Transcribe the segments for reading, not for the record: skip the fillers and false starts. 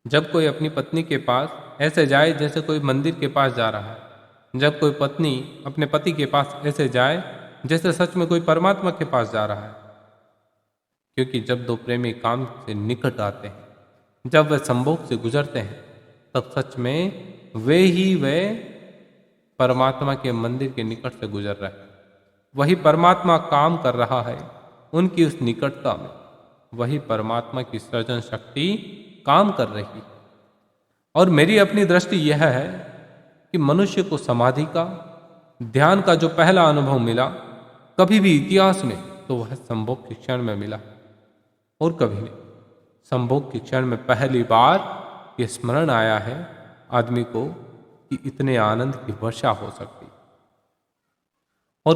जब कोई अपनी पत्नी के पास ऐसे जाए जैसे कोई मंदिर के पास जा रहा है, जब कोई पत्नी अपने पति के पास ऐसे जाए जैसे सच में कोई परमात्मा के पास जा रहा है। क्योंकि जब दो प्रेमी काम से निकट आते हैं, जब वे संभोग से गुजरते हैं, तब सच में वे परमात्मा के मंदिर के निकट से गुजर रहे हैं। वही परमात्मा काम कर रहा है उनकी उस निकटता में, वही परमात्मा की सृजन शक्ति काम कर रही है। और मेरी अपनी दृष्टि यह है कि मनुष्य को समाधि का, ध्यान का जो पहला अनुभव मिला कभी भी इतिहास में, तो वह संभोग के क्षण में मिला और कभी नहीं। संभोग के क्षण में पहली बार यह स्मरण आया है आदमी को कि इतने आनंद की वर्षा हो सकती। और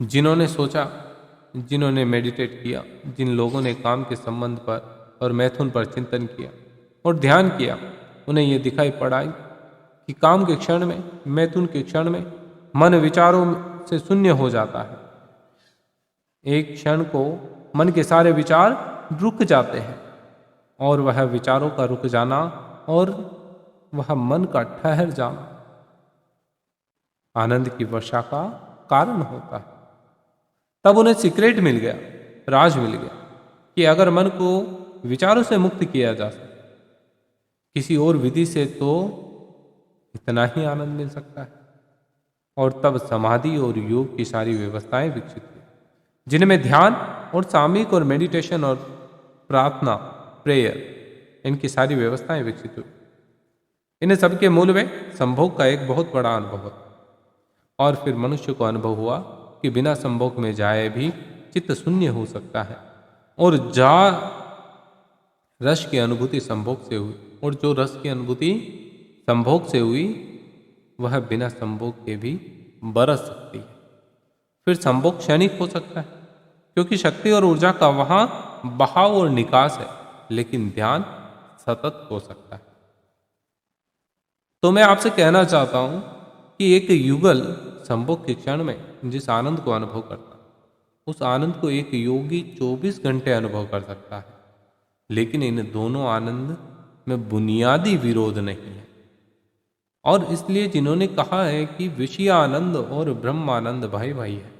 जिन्होंने सोचा, जिन्होंने मेडिटेट किया, जिन लोगों ने काम के संबंध पर और मैथुन पर चिंतन किया और ध्यान किया, उन्हें यह दिखाई पड़ा कि काम के क्षण में, मैथुन के क्षण में मन विचारों से शून्य हो जाता है। एक क्षण को मन के सारे विचार रुक जाते हैं और वह विचारों का रुक जाना और वह मन का ठहर जाना आनंद की वर्षा का कारण होता है। तब उन्हें सीक्रेट मिल गया, राज मिल गया कि अगर मन को विचारों से मुक्त किया जा सके किसी और विधि से, तो इतना ही आनंद मिल सकता है। और तब समाधि और योग की सारी व्यवस्थाएं विकसित हुई, जिनमें ध्यान और सामयिक और मेडिटेशन और प्रार्थना, प्रेयर, इनकी सारी व्यवस्थाएं विकसित हुई। इन सबके मूल में संभोग का एक बहुत बड़ा अनुभव है। और फिर मनुष्य को अनुभव हुआ कि बिना संभोग में जाए भी चित्त शून्य हो सकता है, और रस की अनुभूति संभोग से हुई, और जो रस की अनुभूति संभोग से हुई वह बिना संभोग के भी बरस सकती है। फिर संभोग क्षणिक हो सकता है क्योंकि शक्ति और ऊर्जा का वहां बहाव और निकास है, लेकिन ध्यान सतत हो सकता है। तो मैं आपसे कहना चाहता हूं कि एक युगल संभोग के क्षण में जिस आनंद को अनुभव करता, उस आनंद को एक योगी 24 घंटे अनुभव कर सकता है। लेकिन इन दोनों आनंद में बुनियादी विरोध नहीं है। और इसलिए जिन्होंने कहा है कि विषय आनंद और ब्रह्मानंद भाई भाई है,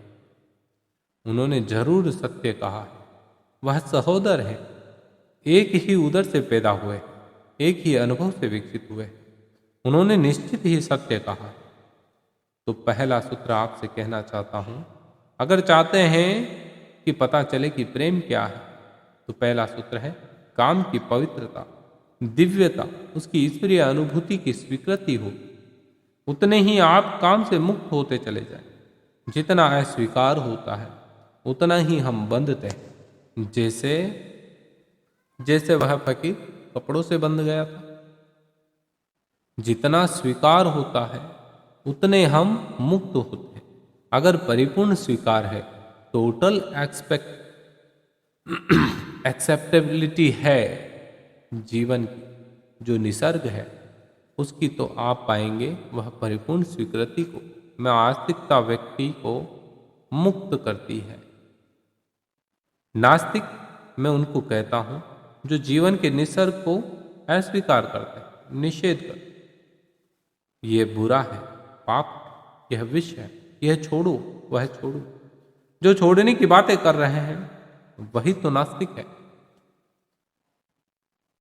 उन्होंने जरूर सत्य कहा है। वह सहोदर है, एक ही उदर से पैदा हुए, एक ही अनुभव से विकसित हुए। उन्होंने निश्चित ही सत्य कहा। तो पहला सूत्र आपसे कहना चाहता हूं, अगर चाहते हैं कि पता चले कि प्रेम क्या है, तो पहला सूत्र है काम की पवित्रता, दिव्यता, उसकी ईश्वरीय अनुभूति की स्वीकृति हो। उतने ही आप काम से मुक्त होते चले जाएं। जितना अस्वीकार होता है उतना ही हम बंधते हैं, जैसे वह फकीर कपड़ों से बंध गया था। जितना स्वीकार होता है उतने हम मुक्त होते हैं। अगर परिपूर्ण स्वीकार है, टोटल एक्सेप्टेबिलिटी है जीवन की, जो निसर्ग है उसकी, तो आप पाएंगे वह परिपूर्ण स्वीकृति को, मैं आस्तिकता व्यक्ति को मुक्त करती है। नास्तिक मैं उनको कहता हूं जो जीवन के निसर्ग को अस्वीकार करते हैं, निषेध करते हैं। यह बुरा है, पाप है, यह विष है, यह छोड़ो, वह छोड़ो। जो छोड़ने की बातें कर रहे हैं वही तो नास्तिक है।